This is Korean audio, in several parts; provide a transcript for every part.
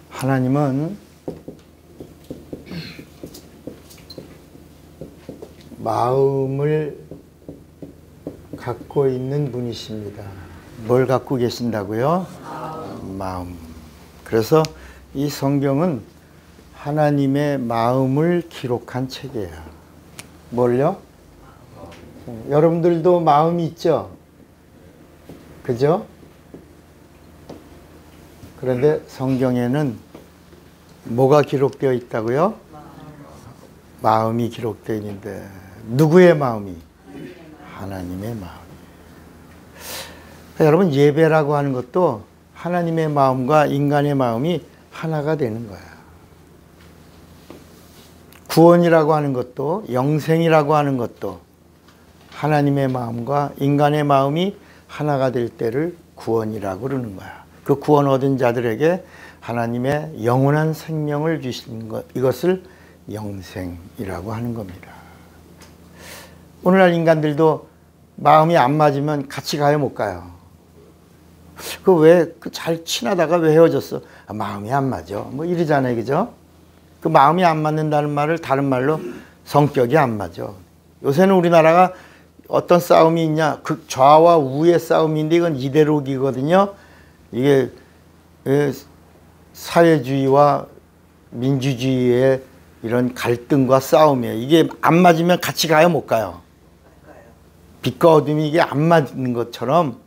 하나님은 마음을 갖고 있는 분이십니다. 뭘 갖고 계신다고요? 마음. 그래서 이 성경은 하나님의 마음을 기록한 책이에요. 뭘요? 여러분들도 마음이 있죠? 그죠? 그런데 성경에는 뭐가 기록되어 있다고요? 마음이 기록되어 있는데 누구의 마음이? 하나님의 마음. 여러분, 예배라고 하는 것도 하나님의 마음과 인간의 마음이 하나가 되는 거야. 구원이라고 하는 것도, 영생이라고 하는 것도 하나님의 마음과 인간의 마음이 하나가 될 때를 구원이라고 그러는 거야. 그 구원 얻은 자들에게 하나님의 영원한 생명을 주시는 것, 이것을 영생이라고 하는 겁니다. 오늘날 인간들도 마음이 안 맞으면 같이 가요, 못 가요? 잘 친하다가 왜 헤어졌어? 아, 마음이 안 맞아. 뭐 이러잖아요, 그죠? 그 마음이 안 맞는다는 말을 다른 말로 성격이 안 맞아. 요새는 우리나라가 어떤 싸움이 있냐? 그 좌와 우의 싸움인데 이건 이데올로기거든요. 이게 사회주의와 민주주의의 이런 갈등과 싸움이에요. 이게 안 맞으면 같이 가요, 못 가요? 빛과 어둠이 이게 안 맞는 것처럼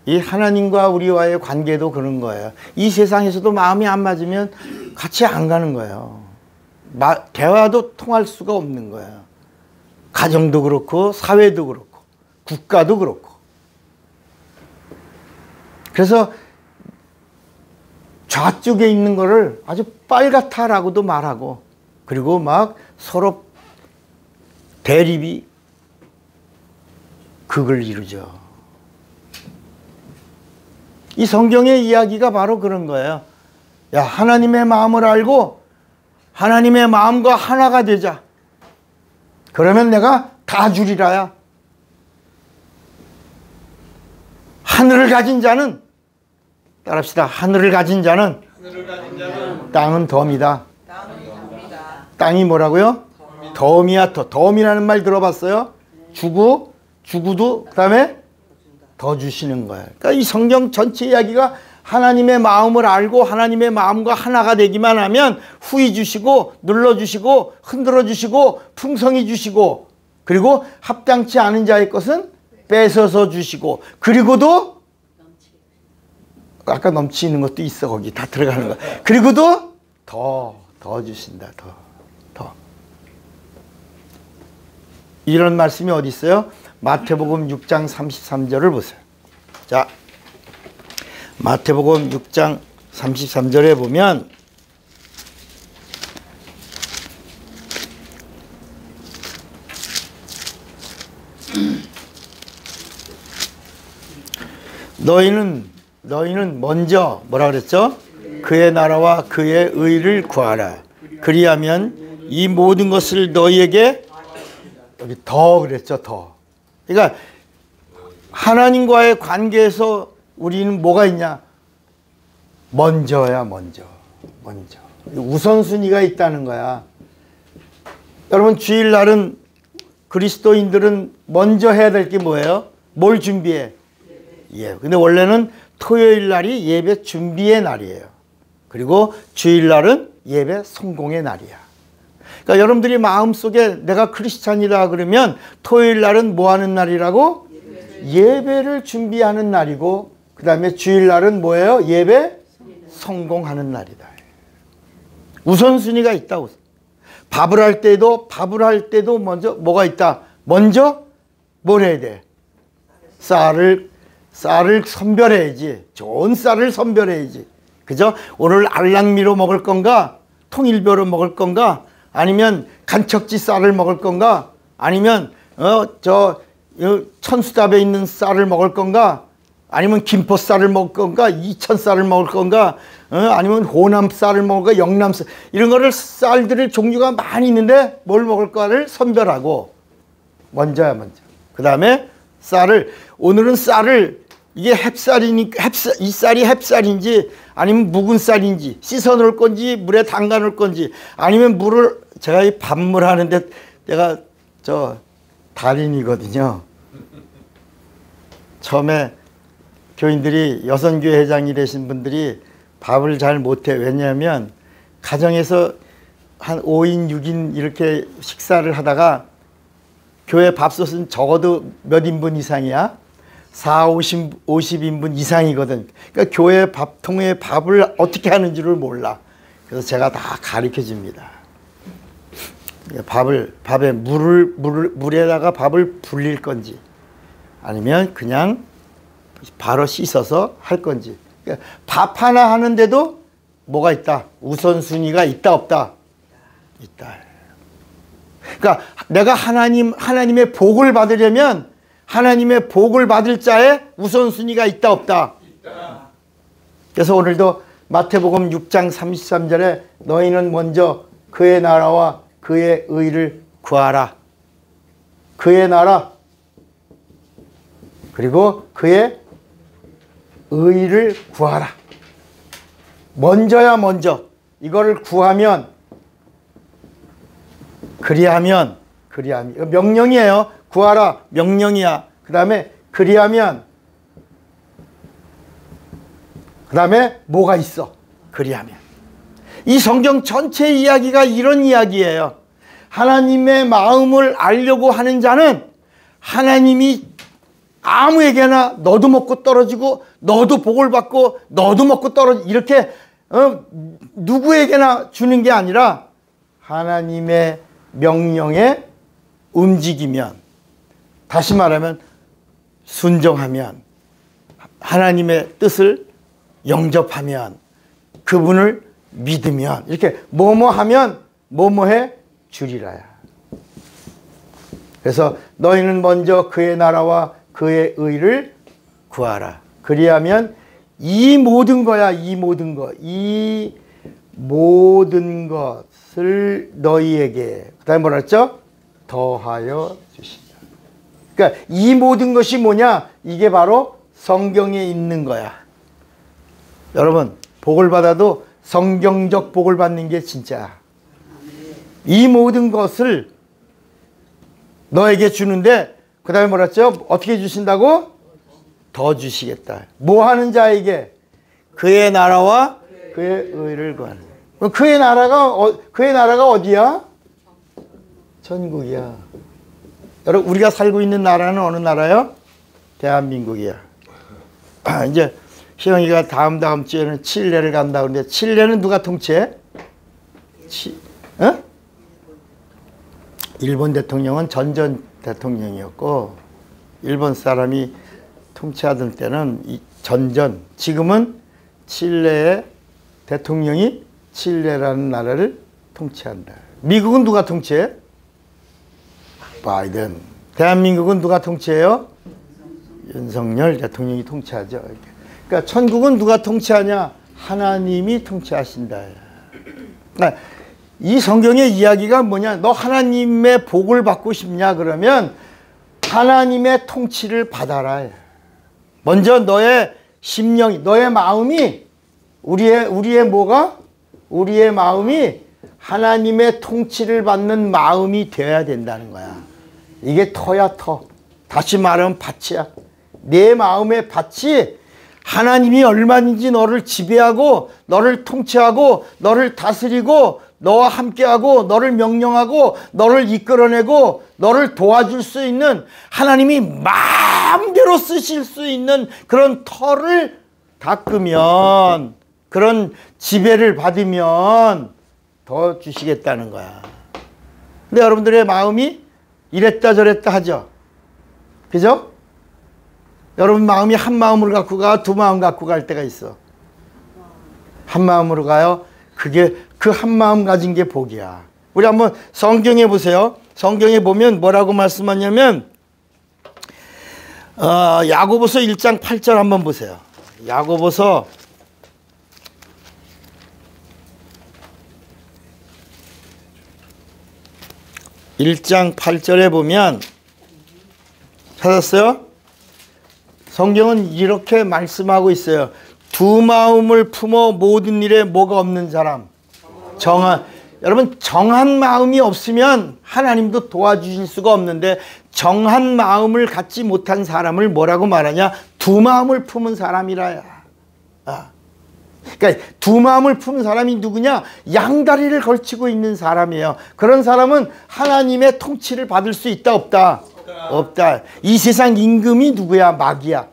이 하나님과 우리와의 관계도 그런 거예요. 이 세상에서도 마음이 안 맞으면 같이 안 가는 거예요. 대화도 통할 수가 없는 거예요. 가정도 그렇고 사회도 그렇고 국가도 그렇고. 그래서 좌쪽에 있는 거를 아주 빨갛다라고도 말하고, 그리고 막 서로 대립이 극을 이루죠. 이 성경의 이야기가 바로 그런 거예요. 야, 하나님의 마음을 알고 하나님의 마음과 하나가 되자. 그러면 내가 다 주리라야. 하늘을 가진 자는, 따라합시다. 하늘을 가진 자는 땅은 덤이다. 땅이 뭐라고요? 덤이야. 덤이라는 말 들어봤어요? 주고도 그 다음에 더 주시는 거예요. 그러니까 이 성경 전체 이야기가 하나님의 마음을 알고 하나님의 마음과 하나가 되기만 하면 후히 주시고 눌러주시고 흔들어 주시고 풍성히 주시고, 그리고 합당치 않은 자의 것은 뺏어서 주시고, 그리고도 아까 넘치는 것도 있어. 거기 다 들어가는 거야. 그리고도 더 주신다. 더. 이런 말씀이 어디 있어요? 마태복음 6장 33절을 보세요. 자, 마태복음 6장 33절에 보면 너희는 먼저 뭐라 그랬죠? 그의 나라와 그의 의를 구하라. 그리하면 이 모든 것을 너희에게, 여기 더 그랬죠, 더. 그러니까 하나님과의 관계에서 우리는 뭐가 있냐? 먼저야, 먼저. 우선순위가 있다는 거야. 여러분, 주일날은 그리스도인들은 먼저 해야 될 게 뭐예요? 뭘 준비해? 예. 근데 원래는 토요일 날이 예배 준비의 날이에요. 그리고 주일날은 예배 성공의 날이야. 그러니까 여러분들이 마음속에 내가 크리스찬이다 그러면 토요일 날은 뭐 하는 날이라고? 예배를 준비하는 날이고, 그 다음에 주일날은 뭐예요? 예배 성공하는 날이다. 우선순위가 있다고. 밥을 할 때도 먼저 뭐가 있다? 먼저 뭘 해야 돼? 쌀을 선별해야지. 좋은 쌀을 선별해야지. 그죠? 오늘 알랑미로 먹을 건가? 통일벼로 먹을 건가? 아니면 간척지 쌀을 먹을 건가? 아니면 천수답에 있는 쌀을 먹을 건가? 아니면 김포 쌀을 먹을 건가? 이천 쌀을 먹을 건가? 아니면 호남 쌀을 먹을 건가? 영남 쌀, 이런 거를 쌀들의 종류가 많이 있는데 뭘 먹을까를 선별하고, 먼저. 그 다음에 오늘은 쌀을 이게 이 쌀이 햅쌀인지 아니면 묵은 쌀인지 씻어 놓을 건지 물에 담가 놓을 건지 아니면 물을 제가 이 밥물 하는데 내가 저 달인이거든요. 처음에 교인들이 여선교회 회장이 되신 분들이 밥을 잘 못해. 왜냐하면 가정에서 한 5인 6인 이렇게 식사를 하다가 교회 밥솥은 적어도 몇 인분 이상이야? 50인분 이상이거든. 그러니까 교회 밥통에 밥을 어떻게 하는지를 몰라. 그래서 제가 다 가르쳐 줍니다. 밥에 물에다가 밥을 불릴 건지 아니면 그냥 바로 씻어서 할 건지. 그러니까 밥 하나 하는데도 뭐가 있다? 우선순위가 있다 없다? 있다. 그러니까 내가 하나님의 복을 받으려면 하나님의 복을 받을 자에 우선순위가 있다 없다? 있다. 그래서 오늘도 마태복음 6장 33절에 너희는 먼저 그의 나라와 그의 의를 구하라. 그의 나라 그리고 그의 의를 구하라. 먼저야 먼저 이거를 구하면 그리하면 명령이에요. 구하라 명령이야. 그 다음에 그리하면 그 다음에 뭐가 있어? 그리하면 이 성경 전체 이야기가 이런 이야기예요. 하나님의 마음을 알려고 하는 자는 하나님이 아무에게나 너도 먹고 떨어지고 너도 복을 받고 너도 먹고 떨어지고 이렇게 누구에게나 주는 게 아니라 하나님의 명령에 움직이면, 다시 말하면 순종하면, 하나님의 뜻을 영접하면, 그분을 믿으면, 이렇게 뭐뭐하면 뭐뭐해 주리라야. 그래서 너희는 먼저 그의 나라와 그의 의를 구하라. 그리하면 이 모든 거야. 이 모든 것. 이 모든 것을 너희에게, 그 다음에 뭐라 했죠? 더하여 주신다. 그러니까 이 모든 것이 뭐냐? 이게 바로 성경에 있는 거야. 여러분, 복을 받아도 성경적 복을 받는 게 진짜야. 이 모든 것을 너에게 주는데, 그 다음에 뭐라 했죠? 어떻게 주신다고? 더 주시겠다. 뭐 하는 자에게? 그의 나라와 그의 의를 구하는. 그의 나라가 어디야? 천국이야. 여러분, 우리가 살고 있는 나라는 어느 나라요? 대한민국이야. 이제 희영이가 다음 주에는 칠레를 간다 그러는데, 칠레는 누가 통치해? 일본 대통령은 전전 대통령이었고, 일본 사람이 통치하던 때는 지금은 칠레의 대통령이 칠레라는 나라를 통치한다. 미국은 누가 통치해? 바이든. 대한민국은 누가 통치해요? 윤석열 대통령이 통치하죠. 그러니까 천국은 누가 통치하냐? 하나님이 통치하신다. 그러니까 이 성경의 이야기가 뭐냐? 너 하나님의 복을 받고 싶냐? 그러면 하나님의 통치를 받아라. 먼저 너의 심령이, 너의 마음이, 우리의 뭐가? 우리의 마음이 하나님의 통치를 받는 마음이 되어야 된다는 거야. 이게 터야, 터. 다시 말하면 밭이야. 내 마음의 밭이 하나님이 얼마든지 너를 지배하고, 너를 통치하고, 너를 다스리고, 너와 함께하고, 너를 명령하고, 너를 이끌어내고, 너를 도와줄 수 있는, 하나님이 마음대로 쓰실 수 있는 그런 터를 닦으면, 그런 지배를 받으면 더 주시겠다는 거야. 근데 여러분들의 마음이 이랬다 저랬다 하죠. 그죠? 여러분 마음이 한 마음으로 갖고 가, 두 마음 갖고 갈 때가 있어. 한 마음으로 가요. 그게 그 한 마음 가진 게 복이야. 우리 한번 성경에 보세요. 성경에 보면 뭐라고 말씀하냐면 야고보서 1장 8절 한번 보세요. 야고보서 1장 8절에 보면, 찾았어요? 성경은 이렇게 말씀하고 있어요. 두 마음을 품어 모든 일에 뭐가 없는 사람. 여러분, 정한 마음이 없으면 하나님도 도와주실 수가 없는데, 정한 마음을 갖지 못한 사람을 뭐라고 말하냐? 두 마음을 품은 사람이라야. 그러니까 두 마음을 품은 사람이 누구냐? 양다리를 걸치고 있는 사람이에요. 그런 사람은 하나님의 통치를 받을 수 있다, 없다? 없다. 이 세상 임금이 누구야? 마귀야.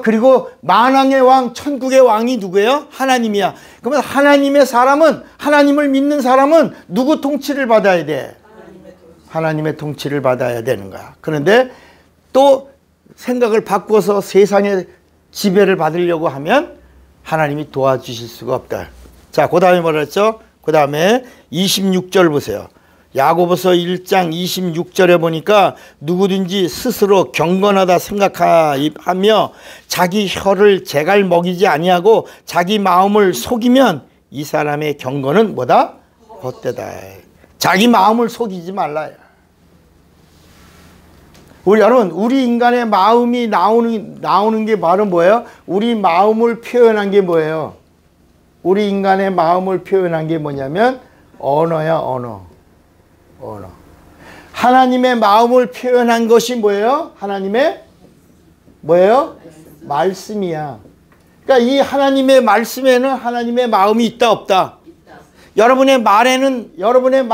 그리고 만왕의 왕, 천국의 왕이 누구예요? 하나님이야. 그러면 하나님의 사람은, 하나님을 믿는 사람은 누구 통치를 받아야 돼? 하나님의 통치를 받아야 되는 거야. 그런데 또 생각을 바꿔서 세상의 지배를 받으려고 하면 하나님이 도와주실 수가 없다. 자, 그 다음에 뭐라 했죠? 그 다음에 26절 보세요. 야고보서 1장 26절에 보니까 누구든지 스스로 경건하다 생각하며 자기 혀를 제갈 먹이지 아니하고 자기 마음을 속이면 이 사람의 경건은 뭐다? 헛되다. 자기 마음을 속이지 말라. 여러분, 우리 인간의 마음이 나오는 게 바로 뭐예요? 우리 마음을 표현한 게 뭐예요? 우리 인간의 마음을 표현한 게 뭐냐면 언어야, 언어. 하나님의 마음을 표현한 것이 뭐예요? 하나님의 뭐예요? 말씀이야. 그러니까 이 하나님의 말씀에는 하나님의 마음이 있다, 없다? 있다. 여러분의 말에는 여러분의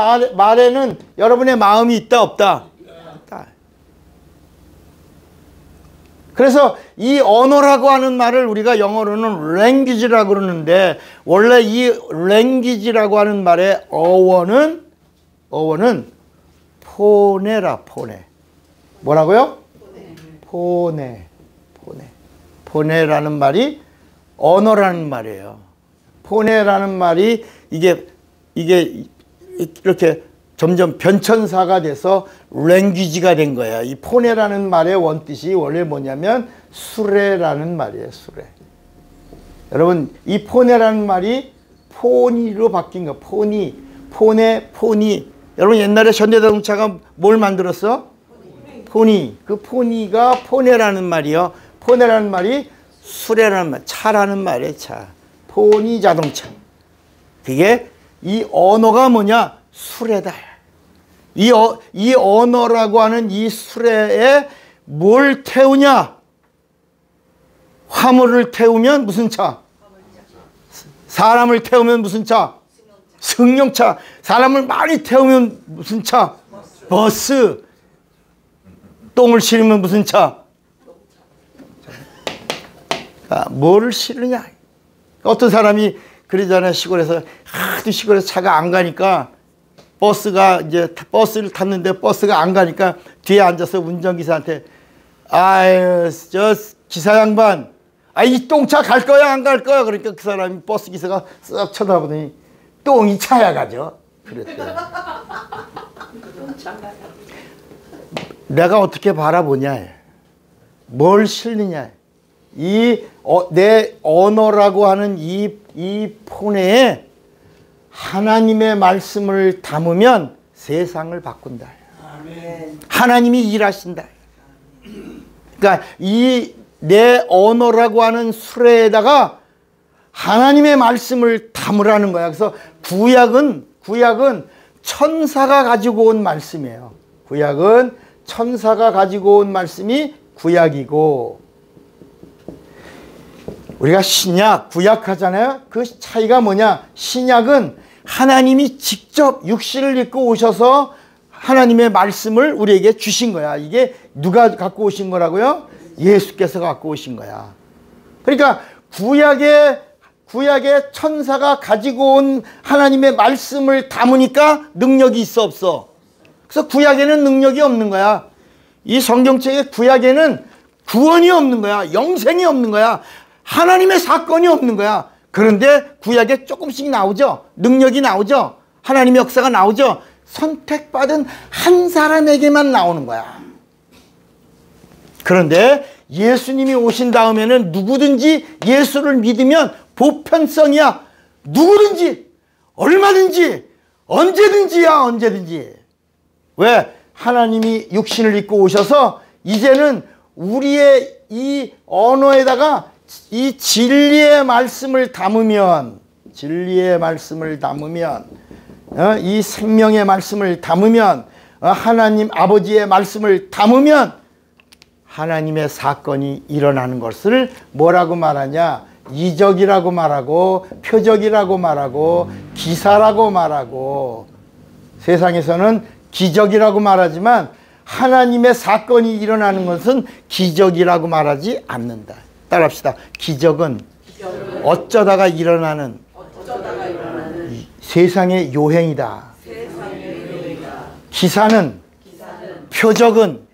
마음이 있다, 없다? 있다. 그래서 이 언어라고 하는 말을 우리가 영어로는 language라고 그러는데, 원래 이 language라고 하는 말의 어원은 포네라, 포네. 뭐라고요? 포네. 포네라는 말이 언어라는 말이에요. 포네라는 말이 이게 이렇게 점점 변천사가 돼서 랭귀지가 된 거야. 이 포네라는 말의 원뜻이 원래 뭐냐면 수레라는 말이에요. 수레. 여러분, 이 포네라는 말이 포니로 바뀐 거. 포니. 여러분, 옛날에 현대자동차가 뭘 만들었어? 포니. 그 포니가 포네라는 말이요. 포네라는 말이 수레라는 말, 차라는 말이에요. 차. 포니 자동차. 그게 이 언어가 뭐냐? 수레다. 이 언어라고 하는 이 수레에 뭘 태우냐? 화물을 태우면 무슨 차? 사람을 태우면 무슨 차? 승용차. 사람을 많이 태우면 무슨 차? 버스. 똥을 실으면 무슨 차? 뭐를 실으냐? 어떤 사람이 그러잖아요. 시골에서 하도 시골에서 차가 안 가니까 버스를 탔는데 버스가 안 가니까 뒤에 앉아서 운전기사한테, 아유, 저 기사 양반, 이 똥차 갈 거야, 안 갈 거야? 그러니까 그 사람이 버스 기사가 쓱 쳐다보더니 똥이 차야 가죠. 그랬대요. 내가 어떻게 바라보냐? 뭘 실느냐? 내 언어라고 하는 이 폰에 하나님의 말씀을 담으면 세상을 바꾼다. 아멘. 하나님이 일하신다. 그러니까 이 내 언어라고 하는 수레에다가 하나님의 말씀을 담으라는 거야. 그래서 구약은 천사가 가지고 온 말씀이에요. 구약은 천사가 가지고 온 말씀이 구약이고, 우리가 신약, 구약 하잖아요. 그 차이가 뭐냐? 신약은 하나님이 직접 육신을 입고 오셔서 하나님의 말씀을 우리에게 주신 거야. 이게 누가 갖고 오신 거라고요? 예수께서 갖고 오신 거야. 그러니까 구약의 천사가 가지고 온 하나님의 말씀을 담으니까 능력이 있어, 없어? 그래서 구약에는 능력이 없는 거야. 이 성경책의 구약에는 구원이 없는 거야. 영생이 없는 거야. 하나님의 사건이 없는 거야. 그런데 구약에 조금씩 나오죠. 능력이 나오죠. 하나님의 역사가 나오죠. 선택받은 한 사람에게만 나오는 거야. 그런데 예수님이 오신 다음에는 누구든지 예수를 믿으면 보편성이야. 누구든지, 얼마든지, 언제든지야, 언제든지. 왜? 하나님이 육신을 입고 오셔서 이제는 우리의 이 언어에다가 이 진리의 말씀을 담으면, 진리의 말씀을 담으면, 이 생명의 말씀을 담으면, 하나님 아버지의 말씀을 담으면 하나님의 사건이 일어나는 것을 뭐라고 말하냐? 이적이라고 말하고, 표적이라고 말하고, 기사라고 말하고. 세상에서는 기적이라고 말하지만 하나님의 사건이 일어나는 것은 기적이라고 말하지 않는다. 따라합시다. 기적은 어쩌다가 일어나는 세상의 요행이다. 기사는, 표적은,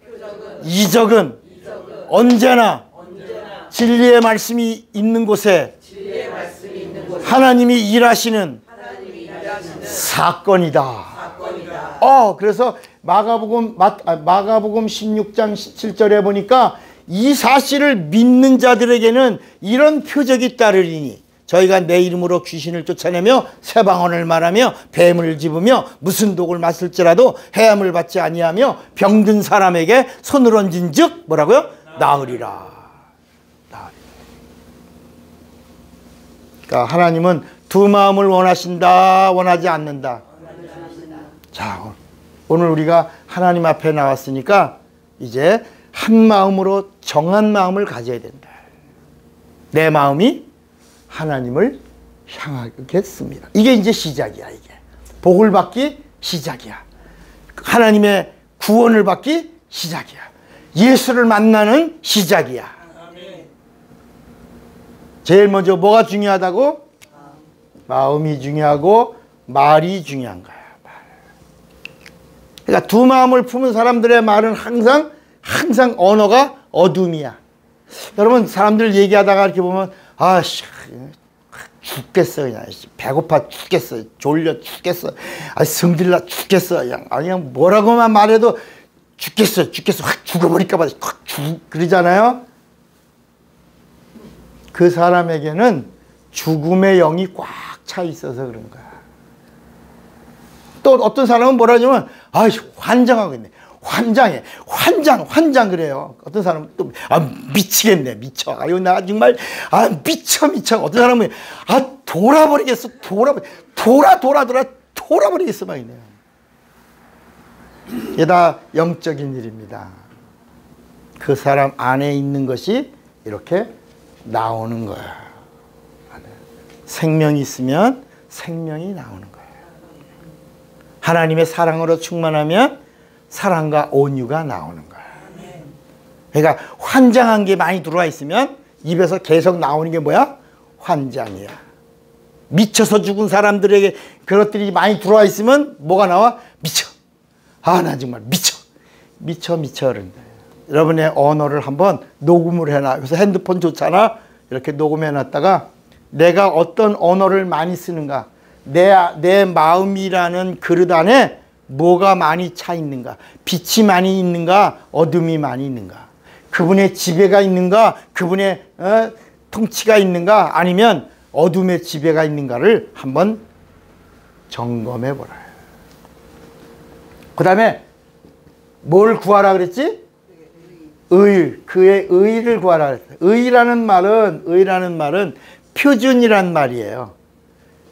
이적은 언제나 진리의 말씀이 있는 곳에 하나님이 일하시는 사건이다. 그래서 마가복음 16장 17절에 보니까 이 사실을 믿는 자들에게는 이런 표적이 따르리니 저희가 내 이름으로 귀신을 쫓아내며 새 방언을 말하며 뱀을 집으며 무슨 독을 마실지라도 해함을 받지 아니하며 병든 사람에게 손을 얹은 즉 뭐라고요? 나으리라. 그러니까 하나님은 두 마음을 원하신다, 원하지 않는다. 자, 오늘 우리가 하나님 앞에 나왔으니까 이제 한 마음으로 정한 마음을 가져야 된다. 내 마음이 하나님을 향하겠습니다. 이게 이제 시작이야. 이게 복을 받기 시작이야. 하나님의 구원을 받기 시작이야. 예수를 만나는 시작이야. 제일 먼저 뭐가 중요하다고? 마음이 중요하고 말이 중요한 거야. 그러니까 두 마음을 품은 사람들의 말은 항상 언어가 어둠이야. 여러분 사람들 얘기하다가 이렇게 보면 죽겠어 그냥 배고파 죽겠어 졸려 죽겠어 성질나 죽겠어 그냥 뭐라고만 말해도 죽겠어 확 죽어버릴까 봐 그러잖아요. 그 사람에게는 죽음의 영이 꽉 차 있어서 그런 거야. 또 어떤 사람은 뭐라 하냐면 환장하고 있네. 환장 그래요. 어떤 사람은 또 미치겠네. 미쳐. 나 정말 미쳐. 어떤 사람은 돌아버리겠어. 돌아버리겠어 막 이네요. 이게 다 영적인 일입니다. 그 사람 안에 있는 것이 이렇게 나오는 거야. 생명이 있으면 생명이 나오는 거예요. 하나님의 사랑으로 충만하면 사랑과 온유가 나오는 거예요. 그러니까 환장한 게 많이 들어와 있으면 입에서 계속 나오는 게 뭐야? 환장이야. 미쳐서 죽은 사람들에게 그것들이 많이 들어와 있으면 뭐가 나와? 미쳐. 나 정말 미쳐 그런다. 여러분의 언어를 한번 녹음을 해놔. 그래서 핸드폰 좋잖아. 이렇게 녹음해놨다가 내가 어떤 언어를 많이 쓰는가, 내 마음이라는 그릇 안에 뭐가 많이 차 있는가, 빛이 많이 있는가, 어둠이 많이 있는가, 그분의 지배가 있는가, 그분의 통치가 있는가, 아니면 어둠의 지배가 있는가를 한번 점검해 보라. 그 다음에 뭘 구하라 그랬지? 그의 의를 구하라 그랬어요. 의라는 말은 표준이란 말이에요.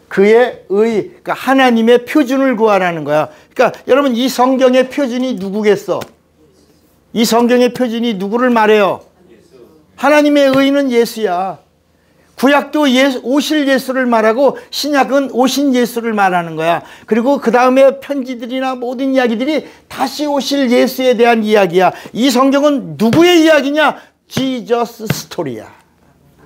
그의 그러니까 하나님의 표준을 구하라는 거야. 그러니까 여러분 이 성경의 표준이 누구겠어? 이 성경의 표준이 누구를 말해요? 하나님의 의는 예수야. 구약도 오실 예수를 말하고 신약은 오신 예수를 말하는 거야. 그리고 그 다음에 편지들이나 모든 이야기들이 다시 오실 예수에 대한 이야기야. 이 성경은 누구의 이야기냐? 지저스 스토리야.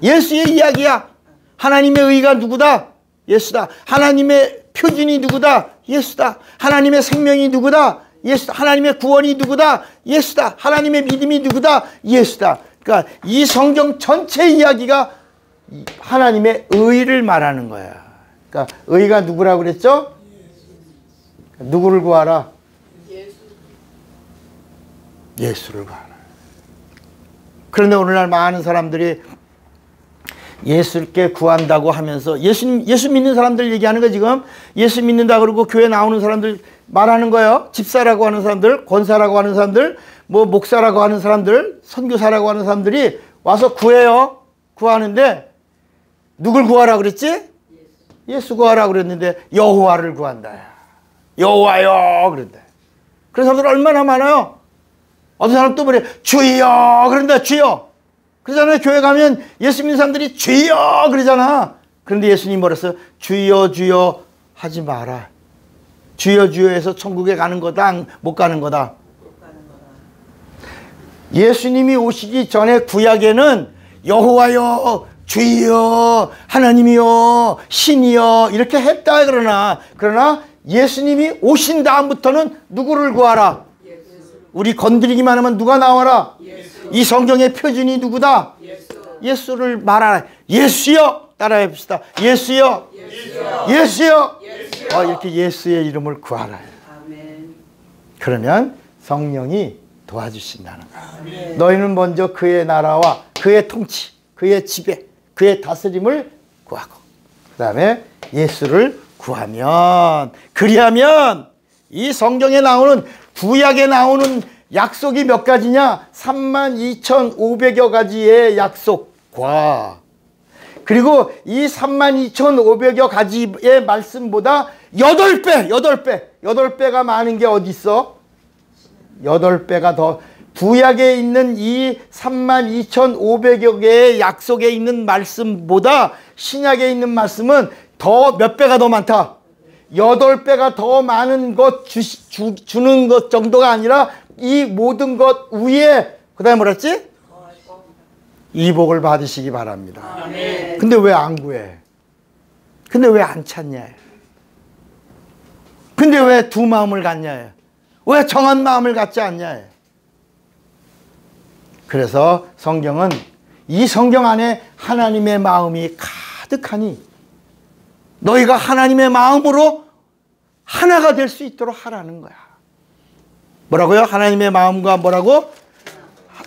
예수의 이야기야. 하나님의 의가 누구다? 예수다. 하나님의 표준이 누구다? 예수다. 하나님의 생명이 누구다? 예수다. 하나님의 구원이 누구다? 예수다. 하나님의 믿음이 누구다? 예수다. 그러니까 이 성경 전체 이야기가 하나님의 의를 말하는 거야. 그러니까 의가 누구라고 그랬죠? 누구를 구하라? 예수를 구하라. 그런데 오늘날 많은 사람들이 예수께 구한다고 하면서 예수 믿는 사람들 얘기하는 거 지금. 예수 믿는다 그러고 교회 나오는 사람들 말하는 거예요. 집사라고 하는 사람들, 권사라고 하는 사람들, 뭐 목사라고 하는 사람들, 선교사라고 하는 사람들이 와서 구해요. 구하는데 누굴 구하라 그랬지? 예수 구하라 그랬는데 여호와를 구한다. 여호와요 그런다. 그런 사람들 얼마나 많아요. 어떤 사람 또 그래 주여 그런다. 주여 그러잖아요. 교회 가면 예수 믿는 사람들이 주여 그러잖아. 그런데 예수님 뭐랬어요? 주여 주여 하지 마라. 주여 주여 해서 천국에 가는 거다 못 가는 거다. 예수님이 오시기 전에 구약에는 여호와여 주여 하나님이여 신이여 이렇게 했다. 그러나 예수님이 오신 다음부터는 누구를 구하라? 우리 건드리기만 하면 누가 나와라? 이 성경의 표준이 누구다? 예수를 말하라. 예수여 따라해 봅시다. 예수여 예수여 이렇게 예수의 이름을 구하라. 그러면 성령이 도와주신다는 거야. 너희는 먼저 그의 나라와 그의 통치, 그의 지배, 그의 다스림을 구하고 그 다음에 예수를 구하면, 그리하면 이 성경에 나오는 구약에 나오는 약속이 몇 가지냐? 32,500여 가지의 약속과 그리고 이 32,500여 가지의 말씀보다 8배가 많은 게 어디 있어? 8배가 더 구약에 있는 이 32,500여 개의 약속에 있는 말씀보다 신약에 있는 말씀은 더 몇 배가 더 많다. 8배가 더 많은 것 주는 것 정도가 아니라 이 모든 것 위에 그 다음에 뭐라 했지? 이 복을 받으시기 바랍니다. 아멘. 근데 왜 안 구해? 근데 왜 안 찾냐? 근데 왜 두 마음을 갖냐? 왜 정한 마음을 갖지 않냐? 그래서 성경은 이 성경 안에 하나님의 마음이 가득하니 너희가 하나님의 마음으로 하나가 될 수 있도록 하라는 거야. 뭐라고요? 하나님의 마음과 뭐라고?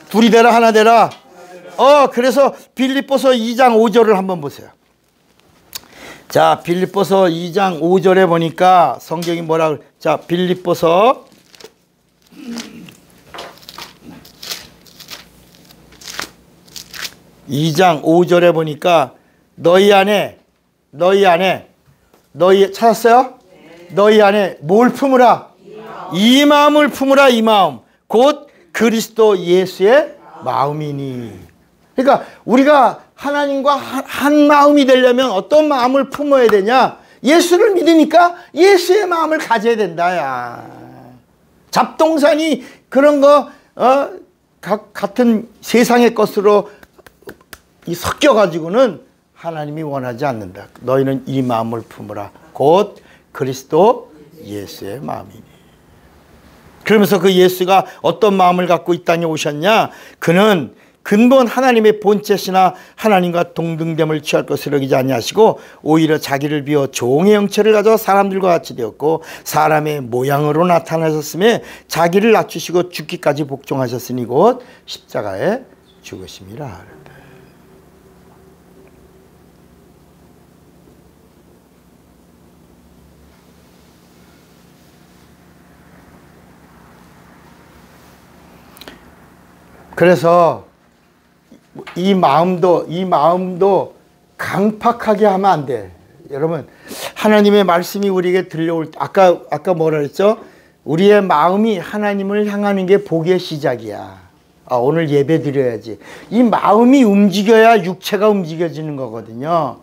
둘이 되라 하나 되라. 그래서 빌립보서 2장 5절을 한번 보세요. 자, 빌립보서 2장 5절에 보니까 성경이 뭐라고? 자, 빌립보서 2장 5절에 보니까 너희 찾았어요? 너희 안에 뭘 품으라? 이 마음을 품으라. 이 마음 곧 그리스도 예수의 마음이니. 그러니까 우리가 하나님과 한 마음이 되려면 어떤 마음을 품어야 되냐? 예수를 믿으니까 예수의 마음을 가져야 된다. 야. 잡동사니 그런 거 같은 세상의 것으로 섞여가지고는 하나님이 원하지 않는다. 너희는 이 마음을 품으라. 곧 그리스도 예수의 마음이니. 그러면서 그 예수가 어떤 마음을 갖고 이 땅에 오셨냐? 그는 근본 하나님의 본체시나 하나님과 동등됨을 취할 것을 여기지 아니하시고 오히려 자기를 비워 종의 형체를 가져 사람들과 같이 되었고 사람의 모양으로 나타나셨으며 자기를 낮추시고 죽기까지 복종하셨으니 곧 십자가에 죽으심이라. 그래서 이 마음도 강팍하게 하면 안 돼. 여러분, 하나님의 말씀이 우리에게 들려올 때 아까 뭐라 그랬죠? 우리의 마음이 하나님을 향하는 게 복의 시작이야. 오늘 예배 드려야지. 이 마음이 움직여야 육체가 움직여지는 거거든요.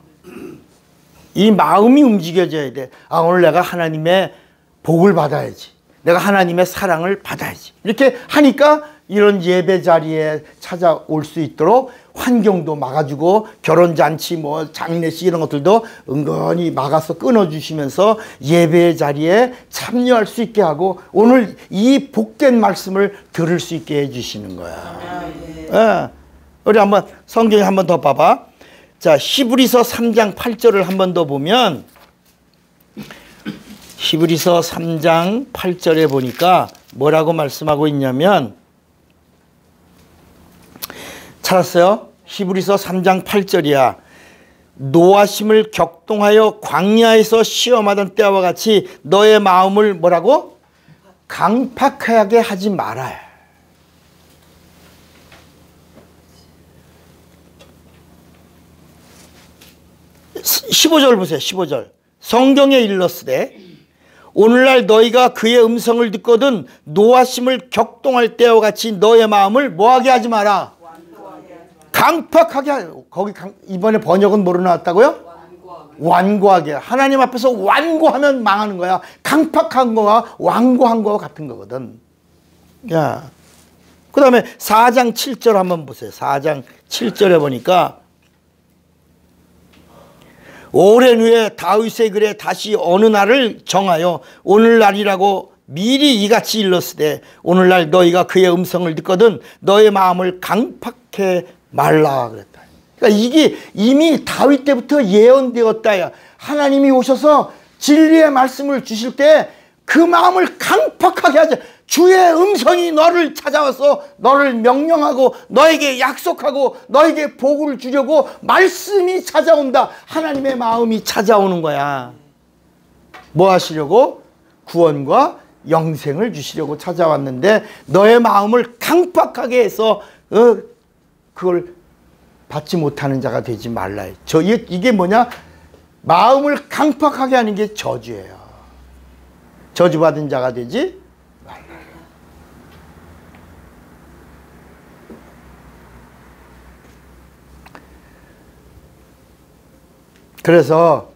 이 마음이 움직여져야 돼. 오늘 내가 하나님의 복을 받아야지. 내가 하나님의 사랑을 받아야지. 이렇게 하니까 이런 예배 자리에 찾아올 수 있도록 환경도 막아주고 결혼잔치 뭐 장례식 이런 것들도 은근히 막아서 끊어주시면서 예배 자리에 참여할 수 있게 하고 오늘 이 복된 말씀을 들을 수 있게 해주시는 거야. 네. 우리 한번 성경에 한번 더 봐봐. 자, 히브리서 3장 8절을 한번 더 보면 히브리서 3장 8절에 보니까 뭐라고 말씀하고 있냐면 찾았어요? 히브리서 3장 8절이야. 노하심을 격동하여 광야에서 시험하던 때와 같이 너의 마음을 뭐라고? 강팍하게 하지 마라. 15절 보세요. 15절. 성경에 일렀으되 오늘날 너희가 그의 음성을 듣거든 노하심을 격동할 때와 같이 너의 마음을 뭐하게 하지 마라. 강팍하게 거기 이번에 번역은 뭐로 나왔다고요? 완고하게. 하나님 앞에서 완고하면 망하는 거야. 강팍한 거와 완고한 거와 같은 거거든. 야, 그 다음에 4장 7절 한번 보세요. 4장 7절에 보니까 오랜 후에 다윗의 글에 다시 어느 날을 정하여 오늘날이라고 미리 이같이 일렀으되 오늘날 너희가 그의 음성을 듣거든 너의 마음을 강팍해 말라 그랬다. 그러니까 이게 이미 다윗 때부터 예언되었다. 하나님이 오셔서 진리의 말씀을 주실 때 그 마음을 강팍하게 하자. 주의 음성이 너를 찾아와서 너를 명령하고 너에게 약속하고 너에게 복을 주려고 말씀이 찾아온다. 하나님의 마음이 찾아오는 거야. 뭐 하시려고? 구원과 영생을 주시려고 찾아왔는데 너의 마음을 강팍하게 해서 그걸 받지 못하는 자가 되지 말라. 이게 뭐냐? 마음을 강팍하게 하는 게 저주예요. 저주받은 자가 되지 말라. 그래서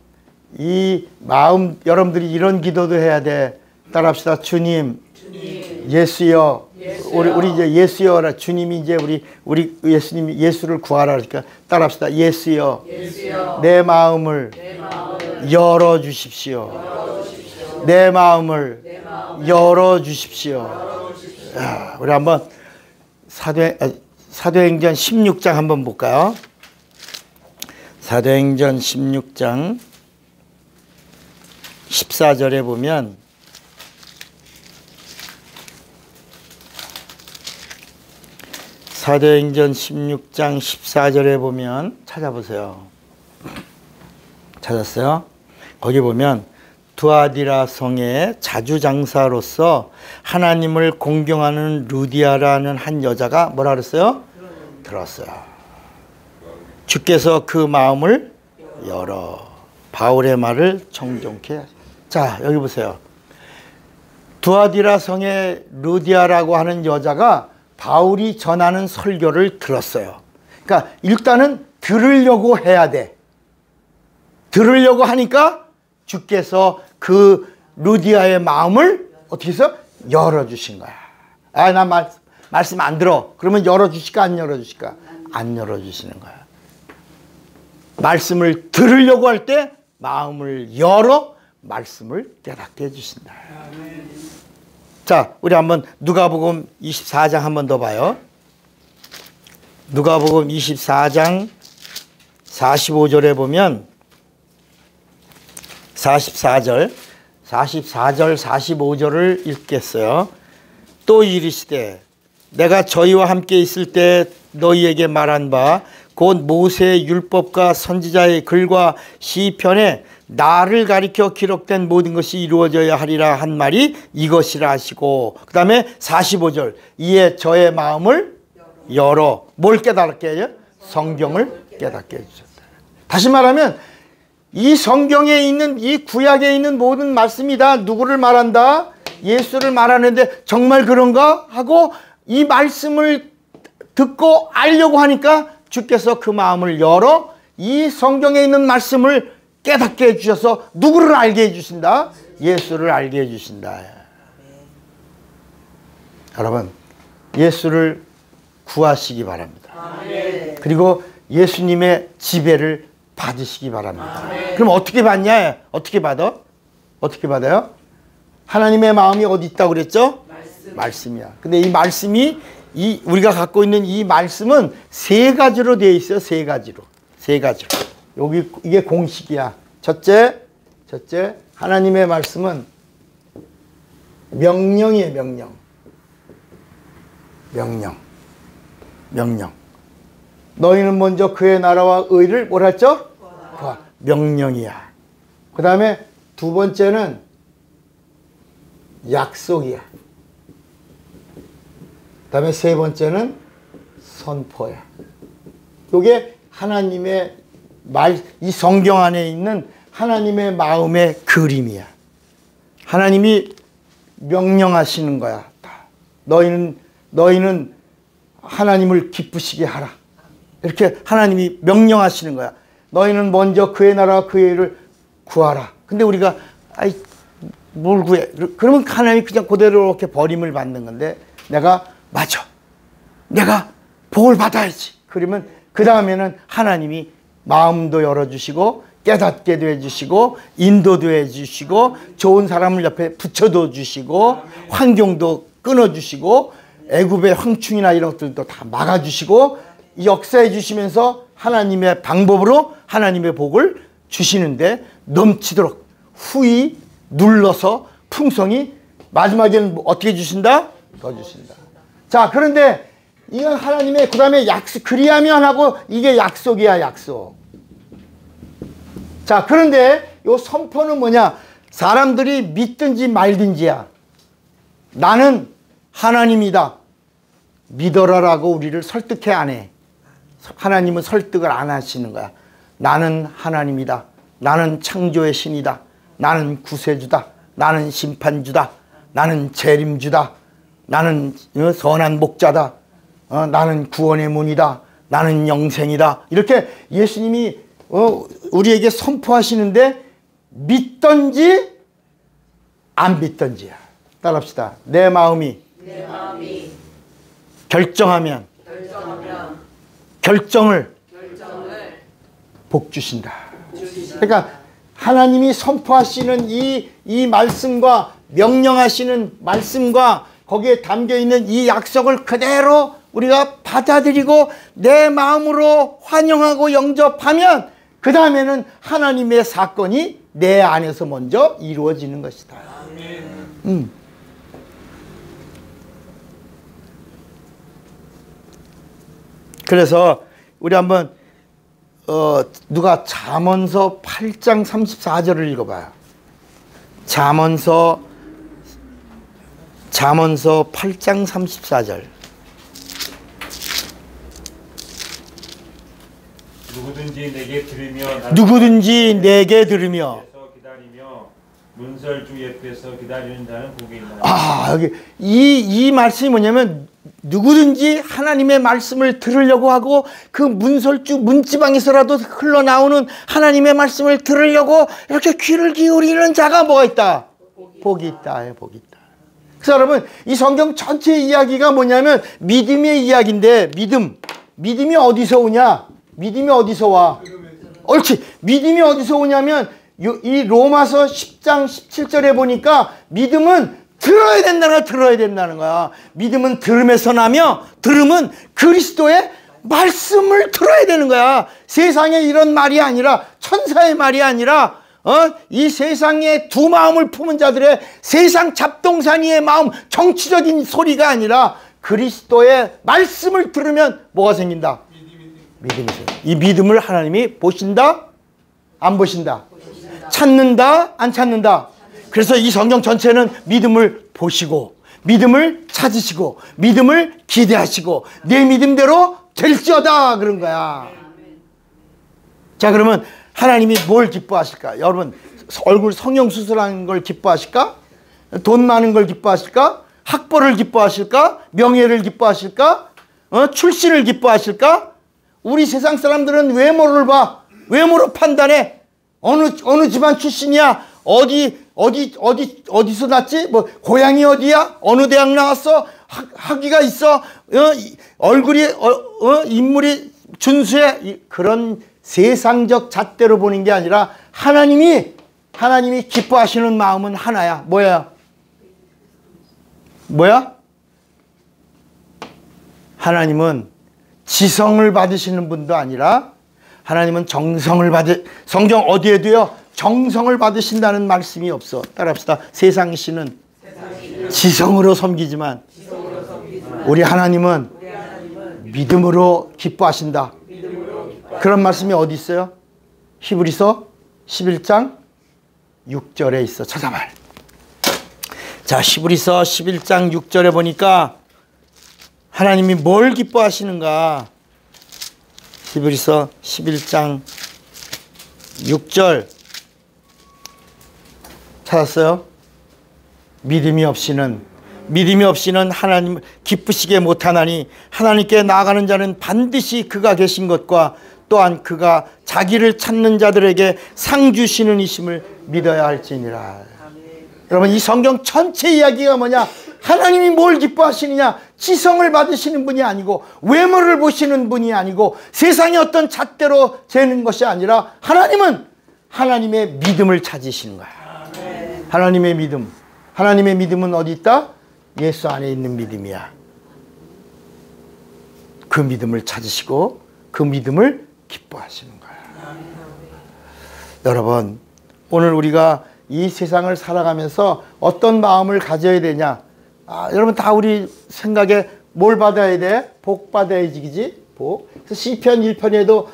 이 마음, 여러분들이 이런 기도도 해야 돼. 따라합시다. 주님, 예수여. 우리 이제 예수여라. 주님이 이제 우리 예수님이 예수를 구하라 그러니까 따라합시다. 예수여. 내 마음을 열어 주십시오. 내 마음을 열어 주십시오. 우리 한번 사도행전 16장 한번 볼까요? 사도행전 16장 14절에 보면 사도행전 16장 14절에 보면 찾아보세요. 찾았어요? 거기 보면 두아디라 성의 자주장사로서 하나님을 공경하는 루디아라는 한 여자가 뭐라 그랬어요? 들었어요. 주께서 그 마음을 열어 바울의 말을 정정케. 자, 여기 보세요. 두아디라 성의 루디아라고 하는 여자가 바울이 전하는 설교를 들었어요. 그러니까 일단은 들으려고 해야 돼. 들으려고 하니까 주께서 그 루디아의 마음을 어떻게 해서 열어주신 거야. 아, 나 말씀 안 들어. 그러면 열어주실까 안 열어주실까? 안 열어주시는 거야. 말씀을 들으려고 할 때 마음을 열어 말씀을 깨닫게 해주신다. 자, 우리 한번 누가복음 24장 한번 더 봐요. 누가복음 24장 45절에 보면 44절 45절을 읽겠어요. 또 이르시되 내가 저희와 함께 있을 때 너희에게 말한 바 곧 모세의 율법과 선지자의 글과 시편에 나를 가리켜 기록된 모든 것이 이루어져야 하리라 한 말이 이것이라 하시고, 그 다음에 45절 이에 저의 마음을 열어 뭘 깨닫게 해요? 성경을 깨닫게 해주셨다. 다시 말하면 이 성경에 있는 이 구약에 있는 모든 말씀이 다 누구를 말한다? 예수를 말하는데 정말 그런가? 하고 이 말씀을 듣고 알려고 하니까 주께서 그 마음을 열어 이 성경에 있는 말씀을 깨닫게 해주셔서 누구를 알게 해주신다? 예수를 알게 해주신다. 여러분, 예수를 구하시기 바랍니다. 그리고 예수님의 지배를 받으시기 바랍니다. 그럼 어떻게 받냐? 어떻게 받아? 어떻게 받아요? 하나님의 마음이 어디 있다고 그랬죠? 말씀이야. 근데 이 말씀이 우리가 갖고 있는 이 말씀은 세 가지로 되어 있어요. 세 가지로. 여기 이게 공식이야. 첫째 하나님의 말씀은 명령이에요. 명령. 너희는 먼저 그의 나라와 의를 뭐라 했죠? 구하. 명령이야. 그 다음에 두 번째는 약속이야. 그 다음에 세 번째는 선포야. 이게 하나님의 이 성경 안에 있는 하나님의 마음의 그림이야. 하나님이 명령하시는 거야. 너희는 하나님을 기쁘시게 하라. 이렇게 하나님이 명령하시는 거야. 너희는 먼저 그의 나라와 그의 일을 구하라. 근데 우리가 뭘 구해? 그러면 하나님이 그냥 그대로 이렇게 버림을 받는 건데, 맞아. 내가 복을 받아야지. 그러면 그 다음에는 하나님이 마음도 열어주시고 깨닫게도 해주시고 인도도 해주시고 좋은 사람을 옆에 붙여도 주시고 환경도 끊어주시고 애굽의 황충이나 이런 것들도 다 막아주시고 역사해 주시면서 하나님의 방법으로 하나님의 복을 주시는데, 넘치도록 후히 눌러서 풍성히 마지막에는 어떻게 주신다? 더 주신다. 자, 그런데 이건 하나님의 그 다음에 약속, 그리하면 하고 이게 약속이야, 약속. 자, 그런데 요 선포는 뭐냐? 사람들이 믿든지 말든지야. 나는 하나님이다. 믿어라라고 우리를 설득해 안 해. 하나님은 설득을 안 하시는 거야. 나는 하나님이다. 나는 창조의 신이다. 나는 구세주다. 나는 심판주다. 나는 재림주다. 나는 선한 목자다. 나는 구원의 문이다. 나는 영생이다. 이렇게 예수님이 우리에게 선포하시는데, 믿든지 안 믿든지야. 따라합시다. 내 마음이 결정하면 결정을 복 주신다. 그러니까 하나님이 선포하시는 이 말씀과 명령하시는 말씀과 거기에 담겨있는 이 약속을 그대로 우리가 받아들이고 내 마음으로 환영하고 영접하면 그 다음에는 하나님의 사건이 내 안에서 먼저 이루어지는 것이다. 그래서 우리 한번 누가 잠언서 8장 34절을 읽어봐요. 잠언서 8장 34절. 누구든지 내게 들으며 기다리며 문설주 옆에서 기다리는 자는 복이 있나니. 여기 이 말씀이 뭐냐면, 누구든지 하나님의 말씀을 들으려고 하고 그 문설주 문지방에서라도 흘러나오는 하나님의 말씀을 들으려고 이렇게 귀를 기울이는 자가 뭐가 있다? 복이 있다. 복이 있다. 그래서 여러분, 이 성경 전체 이야기가 뭐냐면 믿음의 이야기인데, 믿음이 어디서 오냐? 믿음이 어디서 와? 옳지. 믿음이 어디서 오냐면 이 로마서 10장 17절에 보니까 믿음은 들어야 된다는 거야. 믿음은 들음에서 나며 들음은 그리스도의 말씀을 들어야 되는 거야. 세상에 이런 말이 아니라, 천사의 말이 아니라, 이 세상에 두 마음을 품은 자들의 세상 잡동사니의 마음, 정치적인 소리가 아니라 그리스도의 말씀을 들으면 뭐가 생긴다? 믿음이 생긴다. 이 믿음을 하나님이 보신다? 안 보신다? 찾는다? 안 찾는다? 그래서 이 성경 전체는 믿음을 보시고 믿음을 찾으시고 믿음을 기대하시고 내 믿음대로 될지어다 그런 거야. 자, 그러면 하나님이 뭘 기뻐하실까? 여러분, 얼굴 성형수술하는 걸 기뻐하실까? 돈 많은 걸 기뻐하실까? 학벌을 기뻐하실까? 명예를 기뻐하실까? 출신을 기뻐하실까? 우리 세상 사람들은 외모를 봐. 외모로 판단해. 어느 집안 출신이야? 어디서 났지? 뭐 고향이 어디야? 어느 대학 나왔어? 학위가 있어? 얼굴이 인물이 준수해? 그런 세상적 잣대로 보는 게 아니라 하나님이 기뻐하시는 마음은 하나야. 뭐야? 하나님은 지성을 받으시는 분도 아니라 하나님은 성경 어디에도요 정성을 받으신다는 말씀이 없어. 따라합시다. 세상 신은 지성으로 섬기지만 우리 하나님은 믿음으로 기뻐하신다. 그런 말씀이 어디 있어요? 히브리서 11장 6절에 있어. 찾아봐요. 자, 히브리서 11장 6절에 보니까 하나님이 뭘 기뻐하시는가? 히브리서 11장 6절 찾았어요? 믿음이 없이는 하나님 기쁘시게 못하나니 하나님께 나아가는 자는 반드시 그가 계신 것과 또한 그가 자기를 찾는 자들에게 상 주시는 이심을 믿어야 할지니라. 여러분, 이 성경 전체 이야기가 뭐냐? 하나님이 뭘 기뻐하시느냐? 지성을 받으시는 분이 아니고, 외모를 보시는 분이 아니고, 세상의 어떤 잣대로 재는 것이 아니라, 하나님은 하나님의 믿음을 찾으시는 거야. 하나님의 믿음. 하나님의 믿음은 어디 있다? 예수 안에 있는 믿음이야. 그 믿음을 찾으시고 그 믿음을 기뻐하시는 거야. 여러분, 오늘 우리가 이 세상을 살아가면서 어떤 마음을 가져야 되냐? 여러분, 다 우리 생각에 뭘 받아야 돼? 복 받아야지, 그지? 복. 그래서 시편 1편에도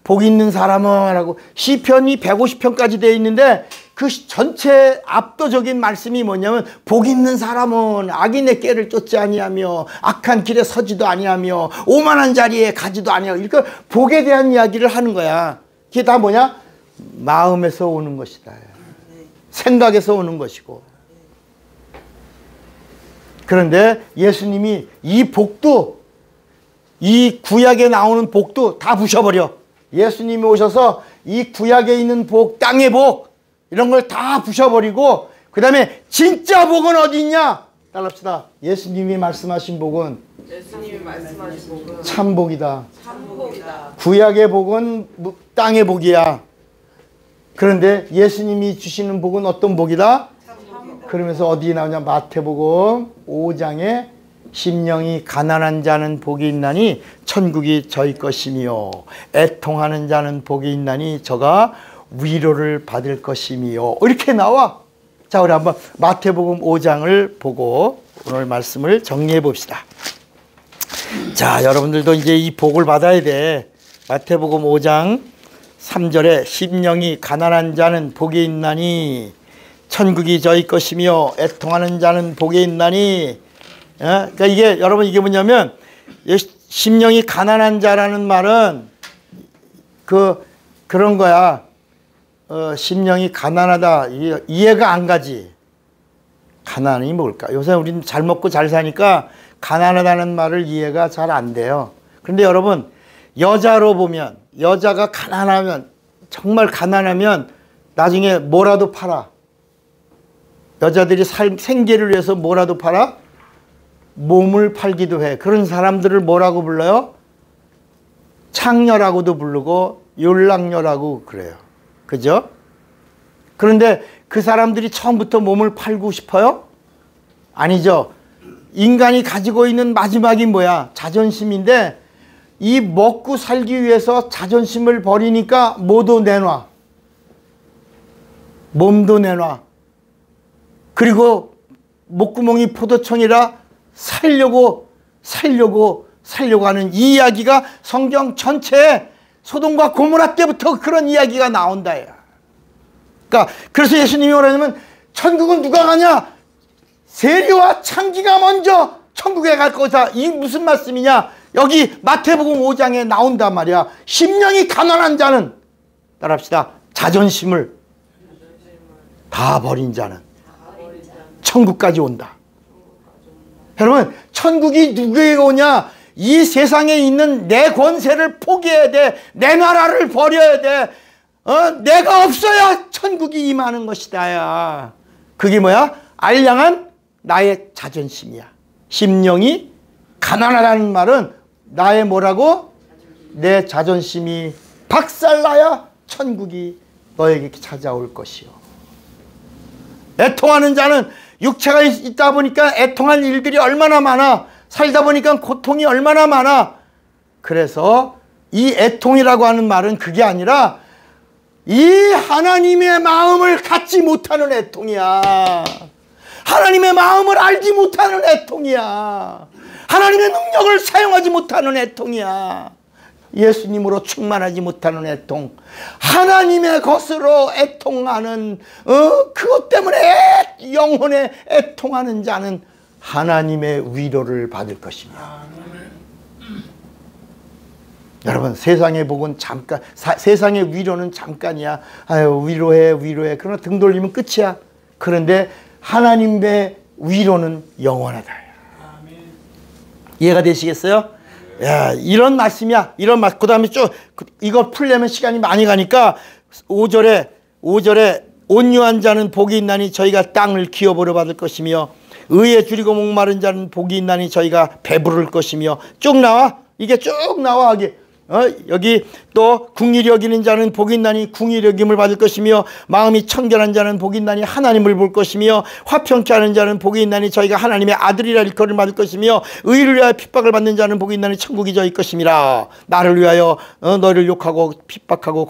복 있는 사람은 하고, 시편이 150편까지 되어 있는데 그 전체 압도적인 말씀이 뭐냐면, 복 있는 사람은 악인의 꾀를 쫓지 아니하며 악한 길에 서지도 아니하며 오만한 자리에 가지도 아니하고, 이렇게 복에 대한 이야기를 하는 거야. 그게 다 뭐냐? 마음에서 오는 것이다. 생각에서 오는 것이고. 그런데 예수님이 이 복도, 이 구약에 나오는 복도 다 부셔버려. 예수님이 오셔서 이 구약에 있는 복, 땅의 복, 이런 걸 다 부셔버리고, 그 다음에 진짜 복은 어디 있냐? 따라합시다. 예수님이 말씀하신 복은 참복이다. 구약의 복은 땅의 복이야. 그런데 예수님이 주시는 복은 어떤 복이다? 그러면서 어디 나오냐? 마태복음 5장에 심령이 가난한 자는 복이 있나니 천국이 저희 것이며, 애통하는 자는 복이 있나니 저가 위로를 받을 것이며, 이렇게 나와. 자, 우리 한번 마태복음 5장을 보고 오늘 말씀을 정리해 봅시다. 자, 여러분들도 이제 이 복을 받아야 돼. 마태복음 5장 3절에 심령이 가난한 자는 복이 있나니 천국이 저희 것이며, 애통하는 자는 복이 있나니. 그러니까 이게, 여러분, 이게 뭐냐면, 심령이 가난한 자라는 말은 그런 거야. 심령이 가난하다. 이해가 안 가지. 가난이 뭘까? 요새 우리는 잘 먹고 잘 사니까 가난하다는 말을 이해가 잘 안 돼요. 그런데 여러분, 여자로 보면, 여자가 가난하면, 정말 가난하면 나중에 뭐라도 팔아. 여자들이 생계를 위해서 뭐라도 팔아? 몸을 팔기도 해. 그런 사람들을 뭐라고 불러요? 창녀라고도 부르고 율랑녀라고 그래요. 그죠? 그런데 그 사람들이 처음부터 몸을 팔고 싶어요? 아니죠. 인간이 가지고 있는 마지막이 뭐야? 자존심인데, 이 먹고 살기 위해서 자존심을 버리니까 뭐도 내놔. 몸도 내놔. 그리고 목구멍이 포도청이라 살려고 하는 이 이야기가 성경 전체에 소돔과 고모라 때부터 그런 이야기가 나온다. 그러니까 그래서 예수님이 뭐라냐면, 천국은 누가 가냐? 세리와 창기가 먼저 천국에 갈 거다. 이 무슨 말씀이냐? 여기 마태복음 5장에 나온단 말이야. 심령이 가난한 자는, 따라합시다, 자존심을 다 버린 자는 천국까지 온다. 여러분, 천국이 누구에게 오냐? 이 세상에 있는 내 권세를 포기해야 돼. 내 나라를 버려야 돼. 내가 없어야 천국이 임하는 것이다. 그게 뭐야? 알량한 나의 자존심이야. 심령이 가난하다는 말은 나의 뭐라고? 내 자존심이 박살나야 천국이 너에게 찾아올 것이요. 애통하는 자는, 육체가 있다 보니까 애통할 일들이 얼마나 많아. 살다 보니까 고통이 얼마나 많아. 그래서 이 애통이라고 하는 말은 그게 아니라 이 하나님의 마음을 갖지 못하는 애통이야. 하나님의 마음을 알지 못하는 애통이야. 하나님의 능력을 사용하지 못하는 애통이야. 예수님으로 충만하지 못하는 애통. 하나님의 것으로 애통하는, 그것 때문에 영혼에 애통하는 자는 하나님의 위로를 받을 것이며. 여러분, 세상의 복은 잠깐, 세상의 위로는 잠깐이야. 아유, 위로해, 위로해. 그러나 등 돌리면 끝이야. 그런데 하나님의 위로는 영원하다. 이해가 되시겠어요? 야, 이런 말씀이야. 이런 말. 그 다음에 쭉 이거 풀려면 시간이 많이 가니까 5절에 온유한 자는 복이 있나니 저희가 땅을 기업으로 받을 것이며 의에 줄이고 목마른 자는 복이 있나니 저희가 배부를 것이며 쭉 나와. 이게 쭉 나와. 여기 또 궁일이 여기는 자는 복이 있나니 궁일이 여김을 받을 것이며 마음이 청결한 자는 복이 있나니 하나님을 볼 것이며 화평케 하는 자는 복이 있나니 저희가 하나님의 아들이라 일컬음을 받을 것이며 의를 위하여 핍박을 받는 자는 복이 있나니 천국이 저희 것임이라. 나를 위하여 너희를 욕하고 핍박하고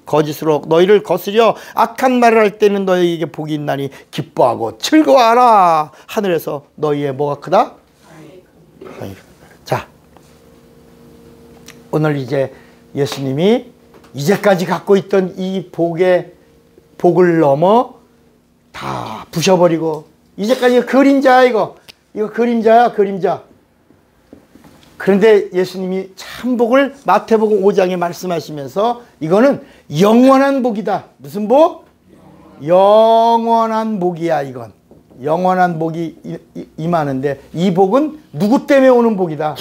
거짓으로 너희를 거스려 악한 말을 할 때는 너희에게 복이 있나니 기뻐하고 즐거워하라. 하늘에서 너희의 뭐가 크다? 자, 오늘 이제 예수님이 이제까지 갖고 있던 이 복을 넘어 다 부셔버리고, 이제까지 그림자야. 이거 그림자야, 그림자. 그런데 예수님이 참 복을 마태복음 5장에 말씀하시면서 이거는 영원한 복이다. 무슨 복? 영원한 복이야. 이건 영원한 복이 임하는데, 이 복은 누구 때문에 오는 복이다?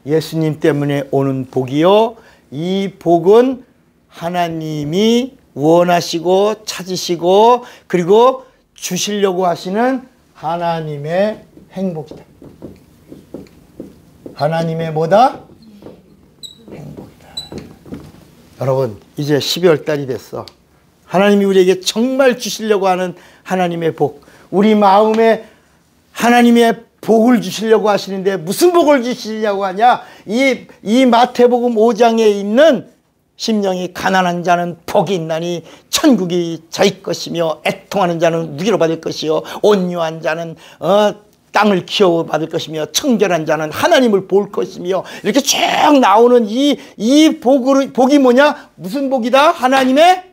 예수님 때문에 오는 복이요. 이 복은 하나님이 원하시고 찾으시고 그리고 주시려고 하시는 하나님의 행복이다. 하나님의 뭐다? 행복이다. 여러분, 이제 12월 달이 됐어. 하나님이 우리에게 정말 주시려고 하는 하나님의 복, 우리 마음에 하나님의 복을 주시려고 하시는데 무슨 복을 주시려고 하냐? 이 마태복음 5장에 있는 심령이 가난한 자는 복이 있나니 천국이 저희 것이며 애통하는 자는 위로 받을 것이요 온유한 자는 땅을 기업 받을 것이며 청결한 자는 하나님을 볼 것이며, 이렇게 쭉 나오는 이 복이 뭐냐? 무슨 복이다? 하나님의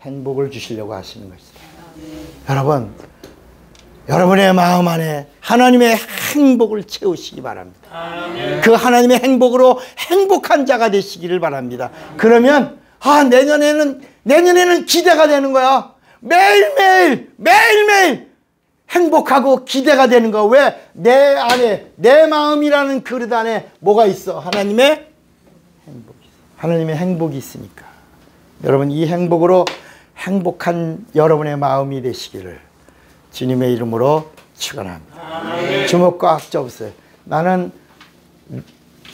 행복을 주시려고 하시는 것이다. 여러분, 여러분의 마음 안에 하나님의 행복을 채우시기 바랍니다. 그 하나님의 행복으로 행복한 자가 되시기를 바랍니다. 그러면 내년에는 기대가 되는 거야. 매일매일 행복하고 기대가 되는 거야. 왜? 내 안에, 내 마음이라는 그릇 안에 뭐가 있어? 하나님의 행복이 있어. 하나님의 행복이 있으니까. 여러분, 이 행복으로 행복한 여러분의 마음이 되시기를 주님의 이름으로 축원합니다. 주먹 꽉 잡으세요. 나는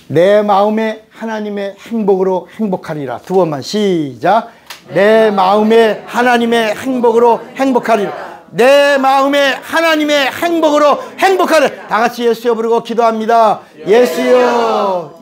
내 마음에 하나님의 행복으로 행복하리라. 두 번만 시작. 내 마음에 하나님의 행복으로 행복하리라. 내 마음에 하나님의 행복으로 행복하리라. 다 같이 예수여 부르고 기도합니다. 예수여.